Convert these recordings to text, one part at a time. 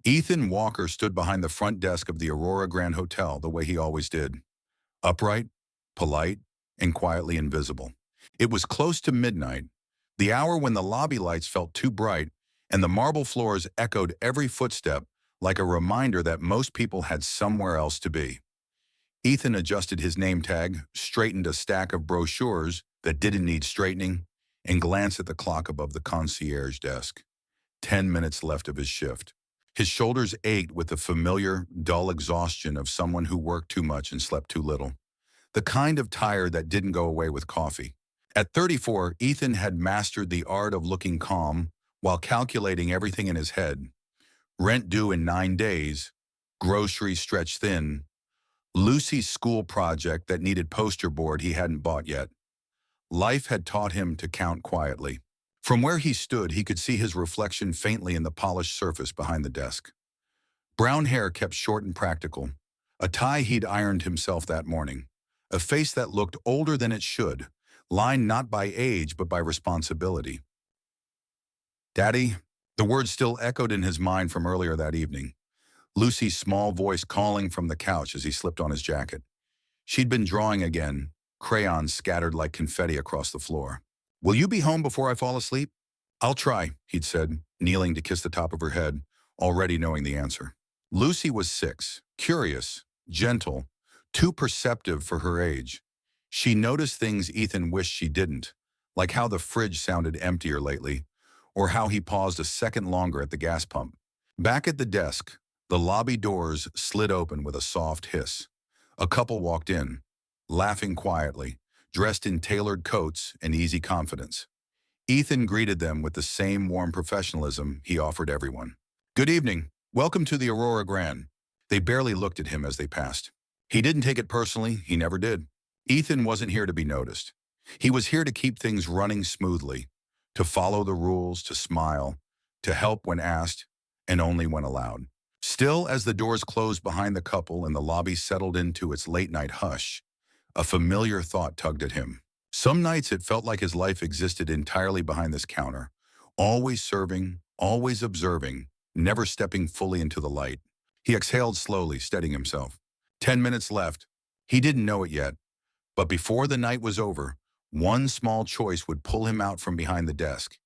Ethan Walker stood behind the front desk of the Aurora Grand Hotel the way he always did. Upright, polite, and quietly invisible. It was close to midnight, the hour when the lobby lights felt too bright and the marble floors echoed every footstep like a reminder that most people had somewhere else to be. Ethan adjusted his name tag, straightened a stack of brochures that didn't need straightening, and glanced at the clock above the concierge desk. 10 minutes left of his shift. His shoulders ached with the familiar, dull exhaustion of someone who worked too much and slept too little. The kind of tired that didn't go away with coffee. At 34, Ethan had mastered the art of looking calm while calculating everything in his head. Rent due in 9 days, groceries stretched thin, Lucy's school project that needed poster board he hadn't bought yet. Life had taught him to count quietly. From where he stood, he could see his reflection faintly in the polished surface behind the desk. Brown hair kept short and practical, a tie he'd ironed himself that morning, a face that looked older than it should, lined not by age but by responsibility. "Daddy," the words still echoed in his mind from earlier that evening. Lucy's small voice calling from the couch as he slipped on his jacket. She'd been drawing again, crayons scattered like confetti across the floor. "Will you be home before I fall asleep?" "I'll try," he'd said, kneeling to kiss the top of her head, already knowing the answer. Lucy was 6, curious, gentle, too perceptive for her age. She noticed things Ethan wished she didn't, like how the fridge sounded emptier lately, or how he paused a second longer at the gas pump. Back at the desk, the lobby doors slid open with a soft hiss. A couple walked in, laughing quietly, dressed in tailored coats and easy confidence. Ethan greeted them with the same warm professionalism he offered everyone. "Good evening. Welcome to the Aurora Grand." They barely looked at him as they passed. He didn't take it personally, he never did. Ethan wasn't here to be noticed. He was here to keep things running smoothly, to follow the rules, to smile, to help when asked, and only when allowed. Still, as the doors closed behind the couple and the lobby settled into its late-night hush, a familiar thought tugged at him. Some nights it felt like his life existed entirely behind this counter, always serving, always observing, never stepping fully into the light. He exhaled slowly, steadying himself. 10 minutes left. He didn't know it yet, but before the night was over, one small choice would pull him out from behind the desk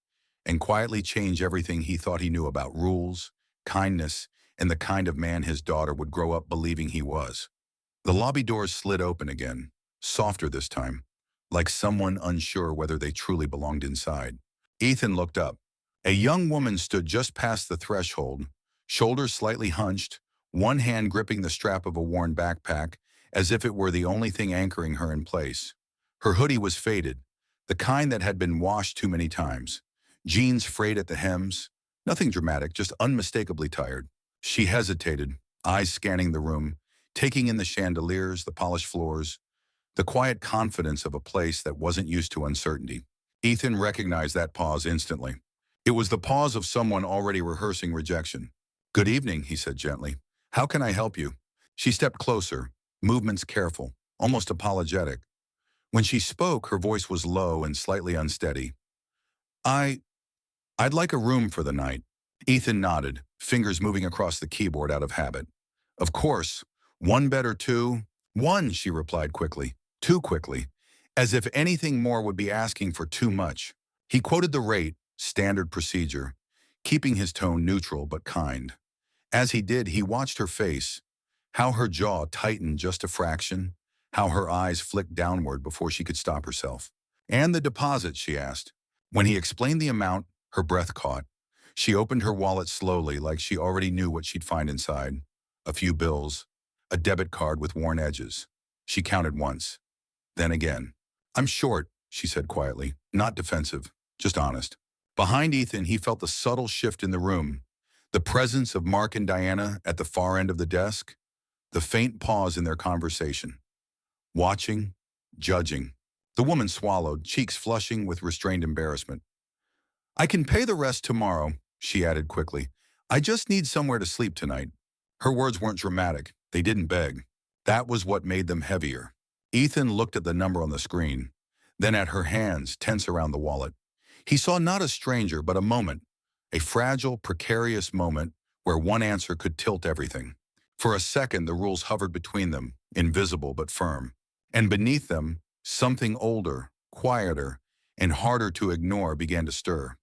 and quietly change everything he thought he knew about rules, kindness, and the kind of man his daughter would grow up believing he was. The lobby doors slid open again, softer this time, like someone unsure whether they truly belonged inside. Ethan looked up. A young woman stood just past the threshold, shoulders slightly hunched, one hand gripping the strap of a worn backpack, as if it were the only thing anchoring her in place. Her hoodie was faded, the kind that had been washed too many times. Jeans frayed at the hems. Nothing dramatic, just unmistakably tired. She hesitated, eyes scanning the room, taking in the chandeliers, the polished floors, the quiet confidence of a place that wasn't used to uncertainty. Ethan recognized that pause instantly. It was the pause of someone already rehearsing rejection. "Good evening," he said gently. "How can I help you?" She stepped closer, movements careful, almost apologetic. When she spoke, her voice was low and slightly unsteady. I'd like a room for the night." Ethan nodded, fingers moving across the keyboard out of habit. "Of course. One bed or two?" "One," she replied quickly, too quickly, as if anything more would be asking for too much. He quoted the rate, standard procedure, keeping his tone neutral but kind. As he did, he watched her face, how her jaw tightened just a fraction, how her eyes flicked downward before she could stop herself. "And the deposit?" she asked. When he explained the amount, her breath caught. She opened her wallet slowly, like she already knew what she'd find inside. A few bills, a debit card with worn edges. She counted once, then again. "I'm short," she said quietly, not defensive, just honest. Behind Ethan, he felt the subtle shift in the room, the presence of Mark and Diana at the far end of the desk, the faint pause in their conversation. Watching, judging. The woman swallowed, cheeks flushing with restrained embarrassment. "I can pay the rest tomorrow," she added quickly. "I just need somewhere to sleep tonight." Her words weren't dramatic. They didn't beg. That was what made them heavier. Ethan looked at the number on the screen, then at her hands tense around the wallet. He saw not a stranger, but a moment, a fragile, precarious moment where one answer could tilt everything. For a second, the rules hovered between them, invisible but firm. And beneath them, something older, quieter, and harder to ignore began to stir.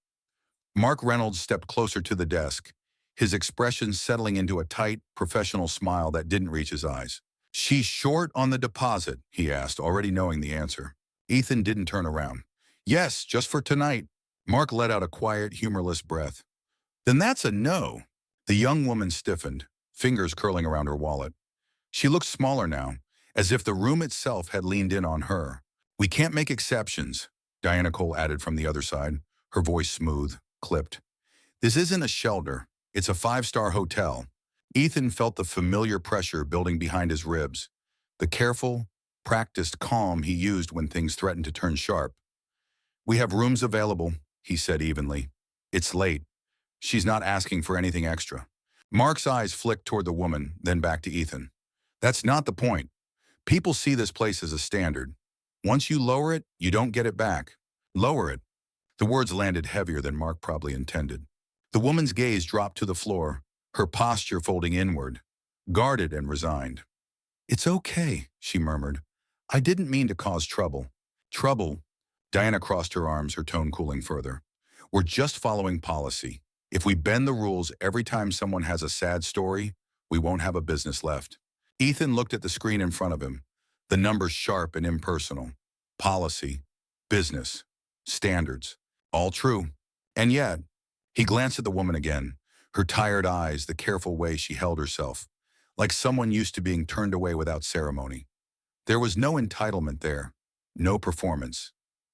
Mark Reynolds stepped closer to the desk, his expression settling into a tight, professional smile that didn't reach his eyes. "She's short on the deposit?" he asked, already knowing the answer. Ethan didn't turn around. "Yes, just for tonight." Mark let out a quiet, humorless breath. "Then that's a no." The young woman stiffened, fingers curling around her wallet. She looked smaller now, as if the room itself had leaned in on her. "We can't make exceptions," Diana Cole added from the other side, her voice smooth, clipped. "This isn't a shelter. It's a five-star hotel." Ethan felt the familiar pressure building behind his ribs, the careful, practiced calm he used when things threatened to turn sharp. "We have rooms available," he said evenly. "It's late. She's not asking for anything extra." Mark's eyes flicked toward the woman, then back to Ethan. "That's not the point. People see this place as a standard. Once you lower it, you don't get it back. Lower it." The words landed heavier than Mark probably intended. The woman's gaze dropped to the floor, her posture folding inward, guarded and resigned. "It's okay," she murmured. "I didn't mean to cause trouble." "Trouble?" Diana crossed her arms, her tone cooling further. "We're just following policy. If we bend the rules every time someone has a sad story, we won't have a business left." Ethan looked at the screen in front of him, the numbers sharp and impersonal. Policy, business, standards, all true. And yet, he glanced at the woman again, her tired eyes, the careful way she held herself, like someone used to being turned away without ceremony. There was no entitlement there, no performance,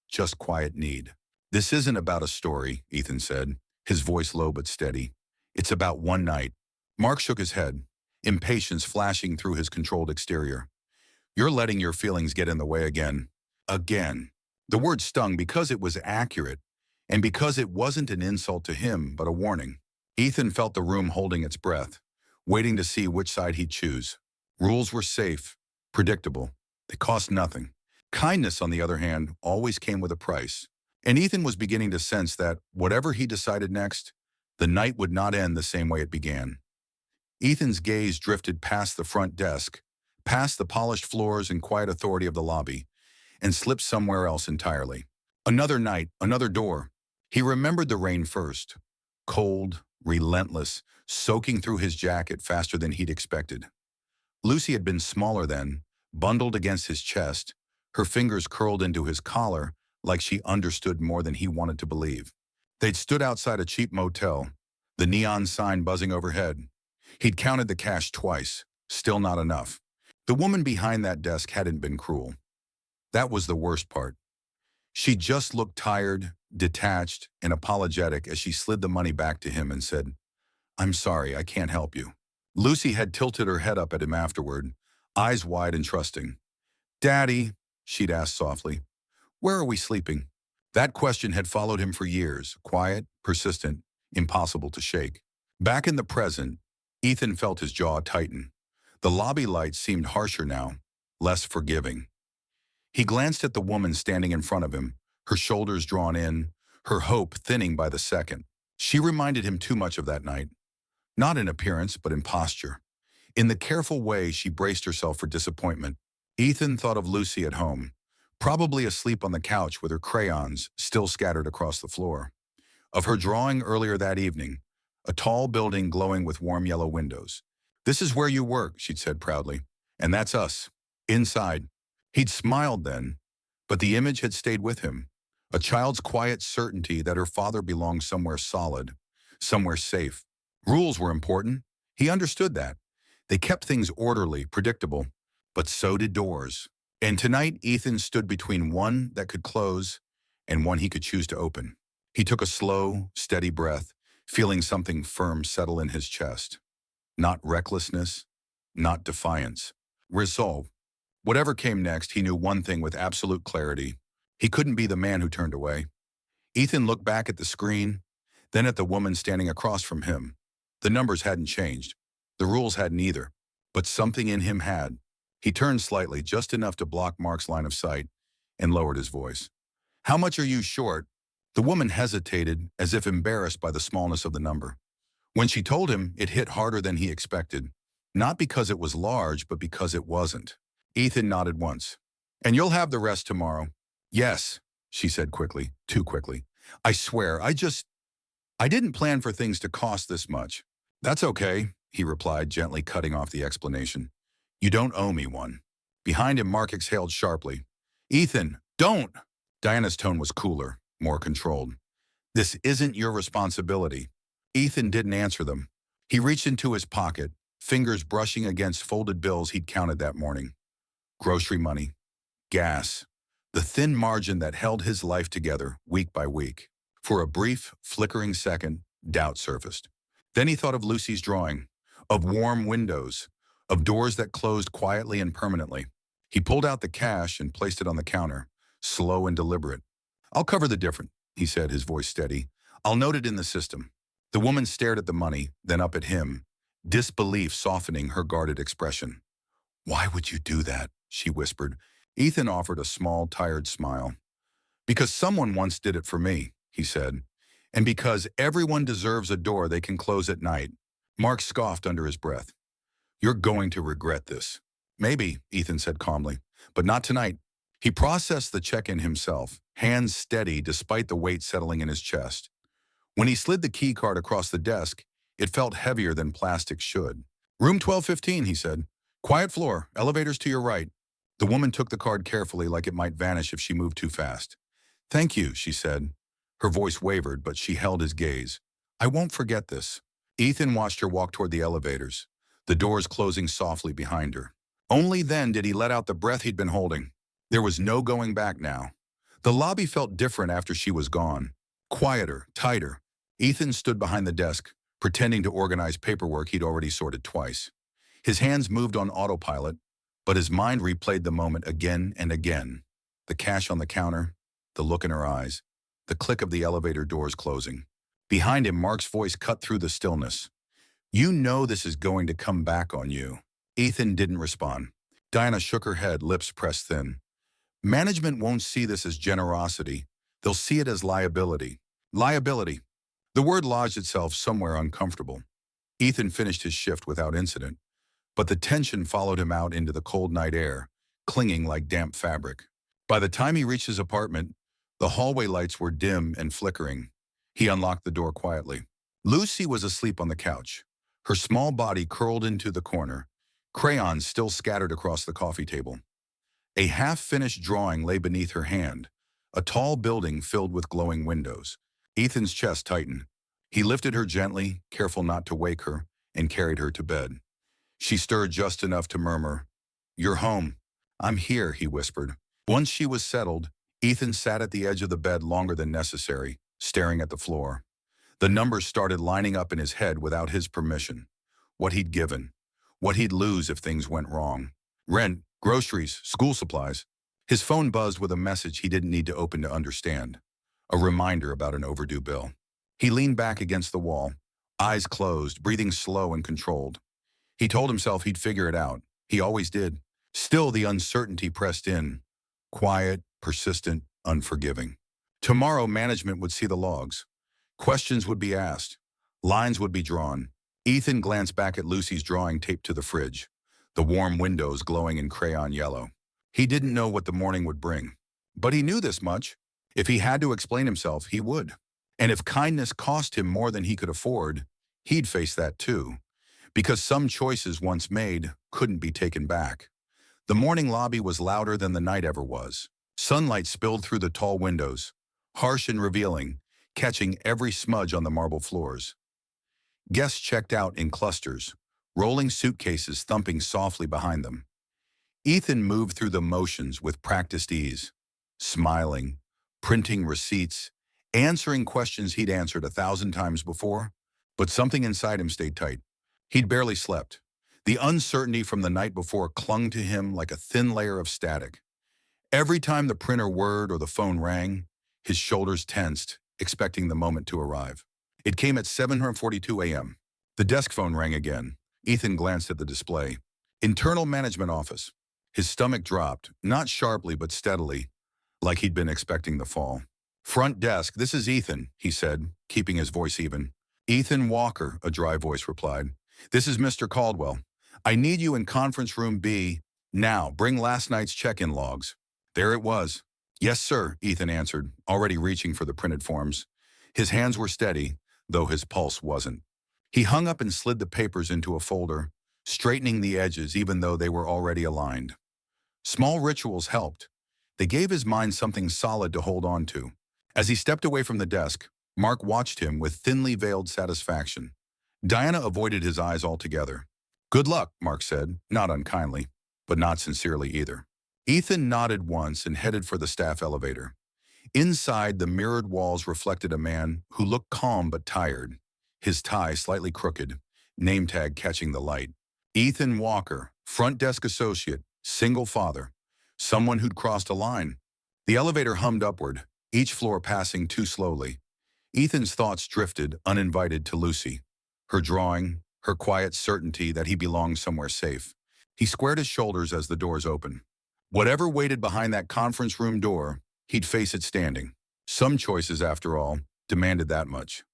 just quiet need. "This isn't about a story," Ethan said, his voice low but steady. "It's about one night." Mark shook his head, impatience flashing through his controlled exterior. "You're letting your feelings get in the way again." Again. The word stung because it was accurate, and because it wasn't an insult to him, but a warning. Ethan felt the room holding its breath, waiting to see which side he'd choose. Rules were safe, predictable. They cost nothing. Kindness, on the other hand, always came with a price. And Ethan was beginning to sense that, whatever he decided next, the night would not end the same way it began. Ethan's gaze drifted past the front desk, past the polished floors and quiet authority of the lobby, and slipped somewhere else entirely. Another night, another door. He remembered the rain first. Cold, relentless, soaking through his jacket faster than he'd expected. Lucy had been smaller then, bundled against his chest, her fingers curled into his collar like she understood more than he wanted to believe. They'd stood outside a cheap motel, the neon sign buzzing overhead. He'd counted the cash twice, still not enough. The woman behind that desk hadn't been cruel. That was the worst part. She just looked tired, detached, and apologetic as she slid the money back to him and said, "I'm sorry, I can't help you." Lucy had tilted her head up at him afterward, eyes wide and trusting. "Daddy," she'd asked softly, "where are we sleeping?" That question had followed him for years, quiet, persistent, impossible to shake. Back in the present, Ethan felt his jaw tighten. The lobby lights seemed harsher now, less forgiving. He glanced at the woman standing in front of him, her shoulders drawn in, her hope thinning by the second. She reminded him too much of that night. Not in appearance, but in posture. In the careful way she braced herself for disappointment. Ethan thought of Lucy at home, probably asleep on the couch with her crayons still scattered across the floor. Of her drawing earlier that evening, a tall building glowing with warm yellow windows. "This is where you work," she'd said proudly. "And that's us. Inside." He'd smiled then, but the image had stayed with him. A child's quiet certainty that her father belonged somewhere solid, somewhere safe. Rules were important. He understood that. They kept things orderly, predictable. But so did doors. And tonight, Ethan stood between one that could close and one he could choose to open. He took a slow, steady breath, feeling something firm settle in his chest. Not recklessness, not defiance. Resolve. Whatever came next, he knew one thing with absolute clarity. He couldn't be the man who turned away. Ethan looked back at the screen, then at the woman standing across from him. The numbers hadn't changed. The rules hadn't either. But something in him had. He turned slightly, just enough to block Mark's line of sight, and lowered his voice. "How much are you short?" The woman hesitated, as if embarrassed by the smallness of the number. When she told him, it hit harder than he expected. Not because it was large, but because it wasn't. Ethan nodded once. And you'll have the rest tomorrow. Yes, she said quickly, too quickly. I swear, I didn't plan for things to cost this much. That's okay, he replied, gently cutting off the explanation. You don't owe me one. Behind him, Mark exhaled sharply. Ethan, don't! Diana's tone was cooler, more controlled. This isn't your responsibility. Ethan didn't answer them. He reached into his pocket, fingers brushing against folded bills he'd counted that morning. Grocery money, gas, the thin margin that held his life together week by week. For a brief, flickering second, doubt surfaced. Then he thought of Lucy's drawing, of warm windows, of doors that closed quietly and permanently. He pulled out the cash and placed it on the counter, slow and deliberate. I'll cover the difference, he said, his voice steady. I'll note it in the system. The woman stared at the money, then up at him, disbelief softening her guarded expression. Why would you do that? She whispered. Ethan offered a small, tired smile. Because someone once did it for me, he said. And because everyone deserves a door they can close at night. Mark scoffed under his breath. You're going to regret this. Maybe, Ethan said calmly, but not tonight. He processed the check-in himself, hands steady despite the weight settling in his chest. When he slid the key card across the desk, it felt heavier than plastic should. Room 1215, he said. Quiet floor, elevators to your right. The woman took the card carefully like it might vanish if she moved too fast. Thank you, she said. Her voice wavered, but she held his gaze. I won't forget this. Ethan watched her walk toward the elevators, the doors closing softly behind her. Only then did he let out the breath he'd been holding. There was no going back now. The lobby felt different after she was gone. Quieter, tighter. Ethan stood behind the desk, pretending to organize paperwork he'd already sorted twice. His hands moved on autopilot, but his mind replayed the moment again and again. The cash on the counter, the look in her eyes, the click of the elevator doors closing. Behind him, Mark's voice cut through the stillness. You know this is going to come back on you. Ethan didn't respond. Diana shook her head, lips pressed thin. Management won't see this as generosity. They'll see it as liability. Liability. The word lodged itself somewhere uncomfortable. Ethan finished his shift without incident, but the tension followed him out into the cold night air, clinging like damp fabric. By the time he reached his apartment, the hallway lights were dim and flickering. He unlocked the door quietly. Lucy was asleep on the couch, her small body curled into the corner, crayons still scattered across the coffee table. A half-finished drawing lay beneath her hand, a tall building filled with glowing windows. Ethan's chest tightened. He lifted her gently, careful not to wake her, and carried her to bed. She stirred just enough to murmur, You're home. I'm here, he whispered. Once she was settled, Ethan sat at the edge of the bed longer than necessary, staring at the floor. The numbers started lining up in his head without his permission. What he'd given. What he'd lose if things went wrong. Rent, groceries, school supplies. His phone buzzed with a message he didn't need to open to understand. A reminder about an overdue bill. He leaned back against the wall, eyes closed, breathing slow and controlled. He told himself he'd figure it out. He always did. Still, the uncertainty pressed in. Quiet, persistent, unforgiving. Tomorrow, management would see the logs. Questions would be asked. Lines would be drawn. Ethan glanced back at Lucy's drawing taped to the fridge, the warm windows glowing in crayon yellow. He didn't know what the morning would bring. But he knew this much. If he had to explain himself, he would. And if kindness cost him more than he could afford, he'd face that too. Because some choices once made couldn't be taken back. The morning lobby was louder than the night ever was. Sunlight spilled through the tall windows, harsh and revealing, catching every smudge on the marble floors. Guests checked out in clusters, rolling suitcases thumping softly behind them. Ethan moved through the motions with practiced ease, smiling, printing receipts, answering questions he'd answered 1,000 times before, but something inside him stayed tight. He'd barely slept. The uncertainty from the night before clung to him like a thin layer of static. Every time the printer whirred or the phone rang, his shoulders tensed, expecting the moment to arrive. It came at 7:42 a.m. The desk phone rang again. Ethan glanced at the display. Internal management office. His stomach dropped, not sharply but steadily, like he'd been expecting the fall. Front desk, this is Ethan, he said, keeping his voice even. Ethan Walker, a dry voice replied. This is Mr. Caldwell. I need you in conference room B. Now, bring last night's check-in logs. There it was. Yes, sir, Ethan answered, already reaching for the printed forms. His hands were steady, though his pulse wasn't. He hung up and slid the papers into a folder, straightening the edges even though they were already aligned. Small rituals helped. They gave his mind something solid to hold on to. As he stepped away from the desk, Mark watched him with thinly veiled satisfaction. Diana avoided his eyes altogether. Good luck, Mark said, not unkindly, but not sincerely either. Ethan nodded once and headed for the staff elevator. Inside, the mirrored walls reflected a man who looked calm but tired, his tie slightly crooked, name tag catching the light. Ethan Walker, front desk associate, single father, someone who'd crossed a line. The elevator hummed upward, each floor passing too slowly. Ethan's thoughts drifted, uninvited, to Lucy. Her drawing, her quiet certainty that he belonged somewhere safe. He squared his shoulders as the doors opened. Whatever waited behind that conference room door, he'd face it standing. Some choices, after all, demanded that much.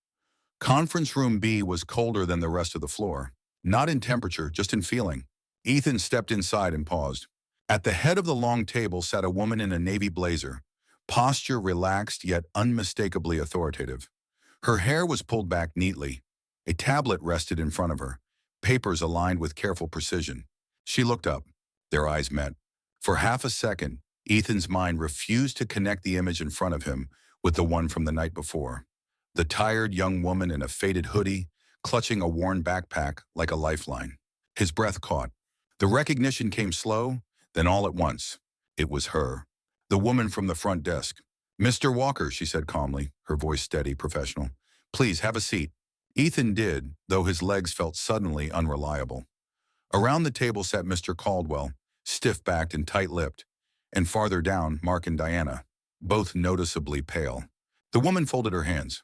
Conference room B was colder than the rest of the floor. Not in temperature, just in feeling. Ethan stepped inside and paused. At the head of the long table sat a woman in a navy blazer, posture relaxed yet unmistakably authoritative. Her hair was pulled back neatly. A tablet rested in front of her, papers aligned with careful precision. She looked up. Their eyes met. For half a second, Ethan's mind refused to connect the image in front of him with the one from the night before. The tired young woman in a faded hoodie, clutching a worn backpack like a lifeline. His breath caught. The recognition came slow, then all at once. It was her. The woman from the front desk. Mr. Walker, she said calmly, her voice steady, professional. Please have a seat. Ethan did, though his legs felt suddenly unreliable. Around the table sat Mr. Caldwell, stiff-backed and tight-lipped, and farther down, Mark and Diana, both noticeably pale. The woman folded her hands.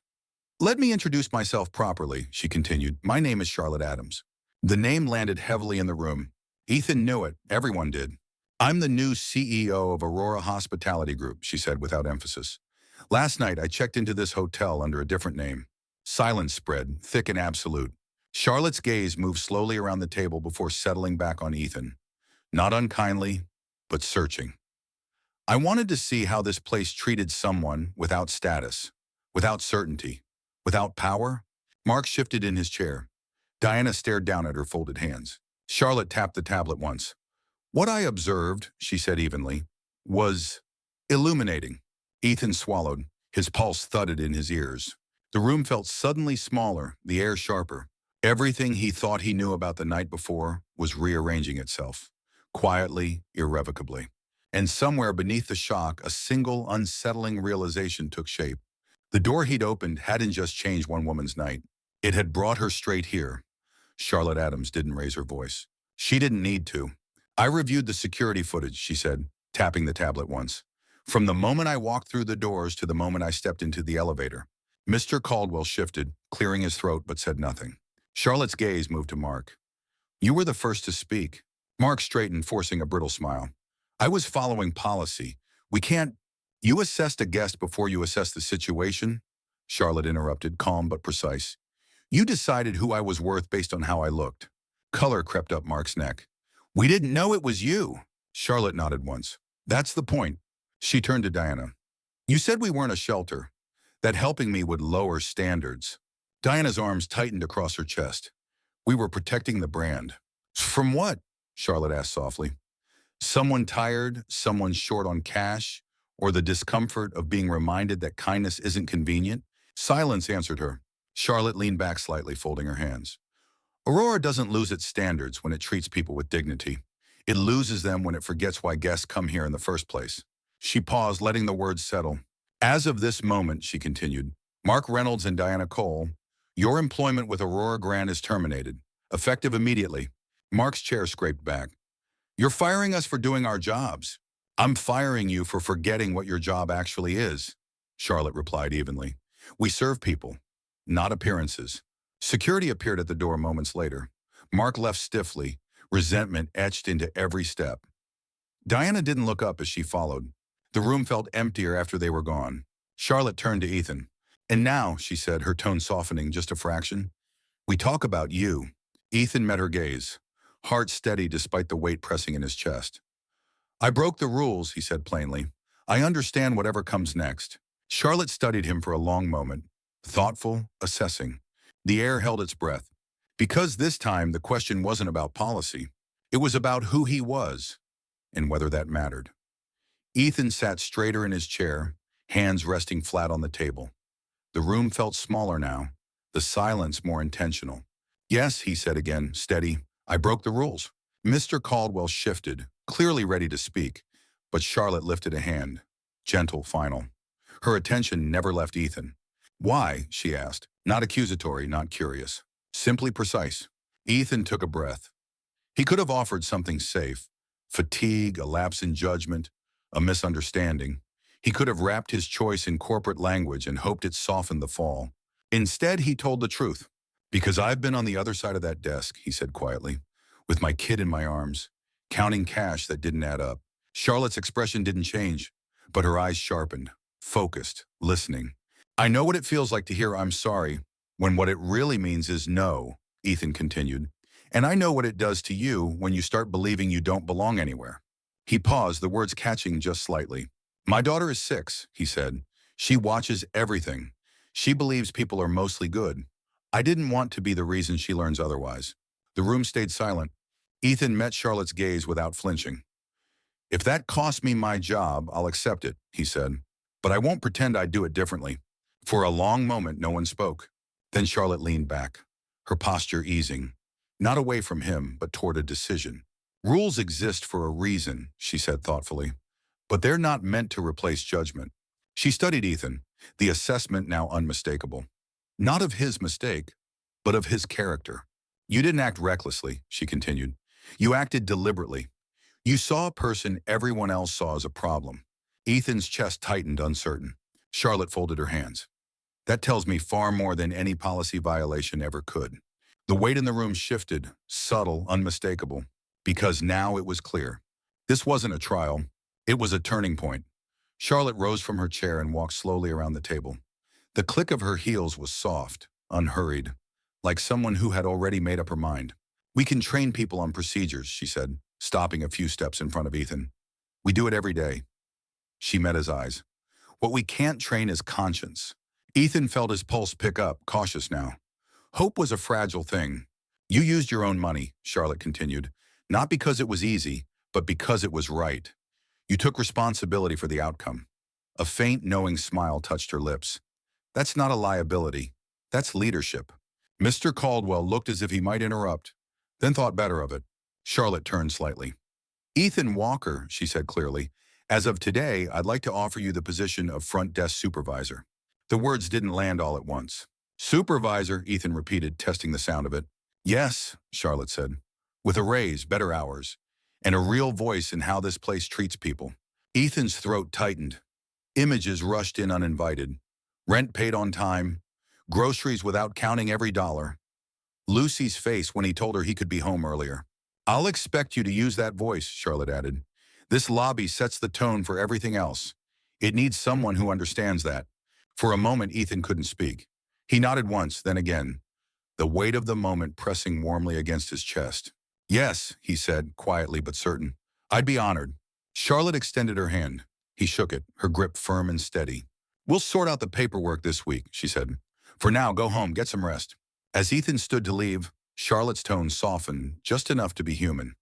Let me introduce myself properly, she continued. My name is Charlotte Adams. The name landed heavily in the room. Ethan knew it. Everyone did. I'm the new CEO of Aurora Hospitality Group, she said without emphasis. Last night, I checked into this hotel under a different name. Silence spread, thick and absolute. Charlotte's gaze moved slowly around the table before settling back on Ethan. Not unkindly, but searching. I wanted to see how this place treated someone without status, without certainty, without power. Mark shifted in his chair. Diana stared down at her folded hands. Charlotte tapped the tablet once. What I observed, she said evenly, was illuminating. Ethan swallowed. His pulse thudded in his ears. The room felt suddenly smaller, the air sharper. Everything he thought he knew about the night before was rearranging itself, quietly, irrevocably. And somewhere beneath the shock, a single, unsettling realization took shape. The door he'd opened hadn't just changed one woman's night. It had brought her straight here. Charlotte Adams didn't raise her voice. She didn't need to. I reviewed the security footage, she said, tapping the tablet once. From the moment I walked through the doors to the moment I stepped into the elevator. Mr. Caldwell shifted, clearing his throat, but said nothing. Charlotte's gaze moved to Mark. You were the first to speak. Mark straightened, forcing a brittle smile. I was following policy. We can't... You assessed a guest before you assessed the situation? Charlotte interrupted, calm but precise. You decided who I was worth based on how I looked. Color crept up Mark's neck. We didn't know it was you. Charlotte nodded once. That's the point. She turned to Diana. You said we weren't a shelter, that helping me would lower standards. Diana's arms tightened across her chest. We were protecting the brand. From what? Charlotte asked softly. Someone tired, someone short on cash, or the discomfort of being reminded that kindness isn't convenient? Silence answered her. Charlotte leaned back slightly, folding her hands. Aurora doesn't lose its standards when it treats people with dignity. It loses them when it forgets why guests come here in the first place. She paused, letting the words settle. As of this moment, she continued, Mark Reynolds and Diana Cole, your employment with Aurora Grand is terminated, effective immediately. Mark's chair scraped back. You're firing us for doing our jobs. I'm firing you for forgetting what your job actually is, Charlotte replied evenly. We serve people, not appearances. Security appeared at the door moments later. Mark left stiffly, resentment etched into every step. Diana didn't look up as she followed. The room felt emptier after they were gone. Charlotte turned to Ethan. And now, she said, her tone softening just a fraction, we talk about you. Ethan met her gaze, heart steady despite the weight pressing in his chest. I broke the rules, he said plainly. I understand whatever comes next. Charlotte studied him for a long moment, thoughtful, assessing. The air held its breath. Because this time the question wasn't about policy. It was about who he was and whether that mattered. Ethan sat straighter in his chair, hands resting flat on the table. The room felt smaller now, the silence more intentional. Yes, he said again, steady. I broke the rules. Mr. Caldwell shifted, clearly ready to speak, but Charlotte lifted a hand. Gentle, final. Her attention never left Ethan. Why? She asked. Not accusatory, not curious. Simply precise. Ethan took a breath. He could have offered something safe. Fatigue, a lapse in judgment, a misunderstanding. He could have wrapped his choice in corporate language and hoped it softened the fall. Instead, he told the truth. Because I've been on the other side of that desk, he said quietly, with my kid in my arms, counting cash that didn't add up. Charlotte's expression didn't change, but her eyes sharpened, focused, listening. I know what it feels like to hear I'm sorry, when what it really means is no, Ethan continued. And I know what it does to you when you start believing you don't belong anywhere. He paused, the words catching just slightly. My daughter is 6, he said. She watches everything. She believes people are mostly good. I didn't want to be the reason she learns otherwise. The room stayed silent. Ethan met Charlotte's gaze without flinching. If that costs me my job, I'll accept it, he said. But I won't pretend I'd do it differently. For a long moment, no one spoke. Then Charlotte leaned back, her posture easing, not away from him, but toward a decision. Rules exist for a reason, she said thoughtfully, but they're not meant to replace judgment. She studied Ethan, the assessment now unmistakable. Not of his mistake, but of his character. You didn't act recklessly, she continued. You acted deliberately. You saw a person everyone else saw as a problem. Ethan's chest tightened, uncertain. Charlotte folded her hands. That tells me far more than any policy violation ever could. The weight in the room shifted, subtle, unmistakable, because now it was clear. This wasn't a trial. It was a turning point. Charlotte rose from her chair and walked slowly around the table. The click of her heels was soft, unhurried, like someone who had already made up her mind. We can train people on procedures, she said, stopping a few steps in front of Ethan. We do it every day. She met his eyes. What we can't train is conscience. Ethan felt his pulse pick up, cautious now. Hope was a fragile thing. You used your own money, Charlotte continued, not because it was easy, but because it was right. You took responsibility for the outcome. A faint, knowing smile touched her lips. That's not a liability. That's leadership. Mr. Caldwell looked as if he might interrupt, then thought better of it. Charlotte turned slightly. Ethan Walker, she said clearly, as of today, I'd like to offer you the position of front desk supervisor. The words didn't land all at once. Supervisor, Ethan repeated, testing the sound of it. Yes, Charlotte said, with a raise, better hours, and a real voice in how this place treats people. Ethan's throat tightened. Images rushed in uninvited. Rent paid on time, groceries without counting every dollar. Lucy's face when he told her he could be home earlier. I'll expect you to use that voice, Charlotte added. This lobby sets the tone for everything else. It needs someone who understands that. For a moment, Ethan couldn't speak. He nodded once, then again, the weight of the moment pressing warmly against his chest. Yes, he said, quietly but certain. I'd be honored. Charlotte extended her hand. He shook it, her grip firm and steady. We'll sort out the paperwork this week, she said. For now, go home, get some rest. As Ethan stood to leave, Charlotte's tone softened, just enough to be human.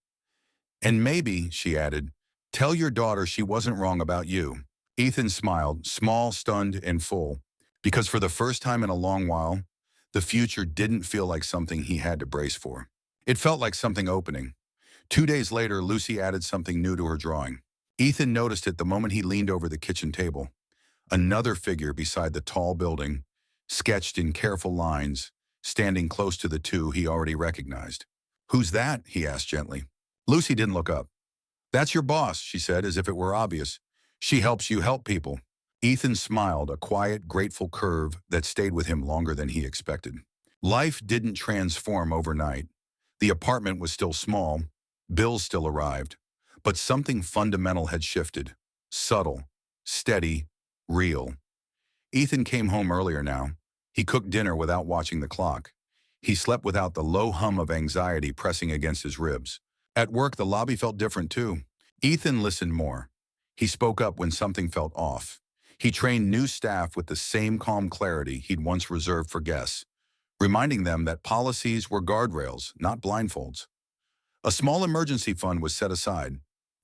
And maybe, she added, tell your daughter she wasn't wrong about you. Ethan smiled, small, stunned, and full, because for the first time in a long while, the future didn't feel like something he had to brace for. It felt like something opening. 2 days later, Lucy added something new to her drawing. Ethan noticed it the moment he leaned over the kitchen table. Another figure beside the tall building, sketched in careful lines, standing close to the two he already recognized. Who's that? He asked gently. Lucy didn't look up. That's your boss, she said, as if it were obvious. She helps you help people. Ethan smiled, a quiet, grateful curve that stayed with him longer than he expected. Life didn't transform overnight. The apartment was still small, bills still arrived, but something fundamental had shifted. Subtle, steady, real. Ethan came home earlier now. He cooked dinner without watching the clock. He slept without the low hum of anxiety pressing against his ribs. At work, the lobby felt different too. Ethan listened more. He spoke up when something felt off. He trained new staff with the same calm clarity he'd once reserved for guests, reminding them that policies were guardrails, not blindfolds. A small emergency fund was set aside.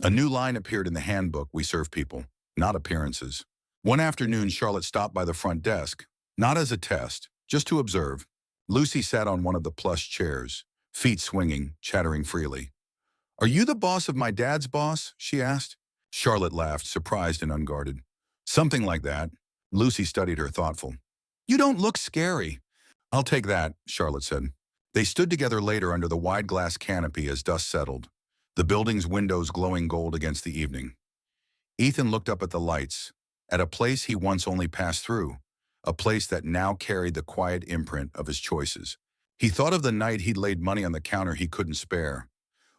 A new line appeared in the handbook: we serve people, not appearances. One afternoon, Charlotte stopped by the front desk, not as a test, just to observe. Lucy sat on one of the plush chairs, feet swinging, chattering freely. "Are you the boss of my dad's boss?" she asked. Charlotte laughed, surprised and unguarded. "Something like that." Lucy studied her, thoughtful. "You don't look scary." "I'll take that," Charlotte said. They stood together later under the wide glass canopy as dusk settled, the building's windows glowing gold against the evening. Ethan looked up at the lights, at a place he once only passed through, a place that now carried the quiet imprint of his choices. He thought of the night he'd laid money on the counter he couldn't spare,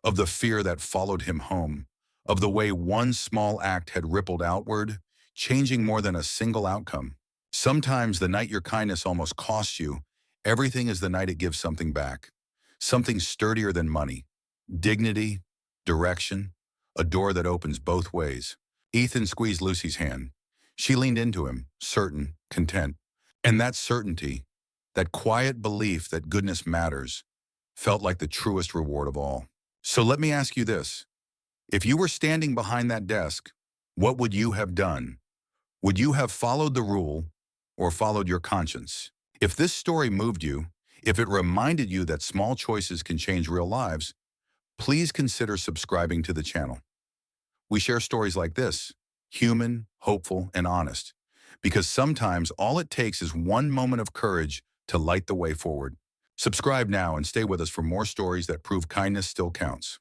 of the fear that followed him home, of the way one small act had rippled outward, changing more than a single outcome. Sometimes the night your kindness almost costs you, everything is the night it gives something back. Something sturdier than money. Dignity, direction, a door that opens both ways. Ethan squeezed Lucy's hand. She leaned into him, certain, content. And that certainty, that quiet belief that goodness matters, felt like the truest reward of all. So let me ask you this. If you were standing behind that desk, what would you have done? Would you have followed the rule or followed your conscience? If this story moved you, if it reminded you that small choices can change real lives, please consider subscribing to the channel. We share stories like this, human, hopeful, and honest, because sometimes all it takes is one moment of courage to light the way forward. Subscribe now and stay with us for more stories that prove kindness still counts.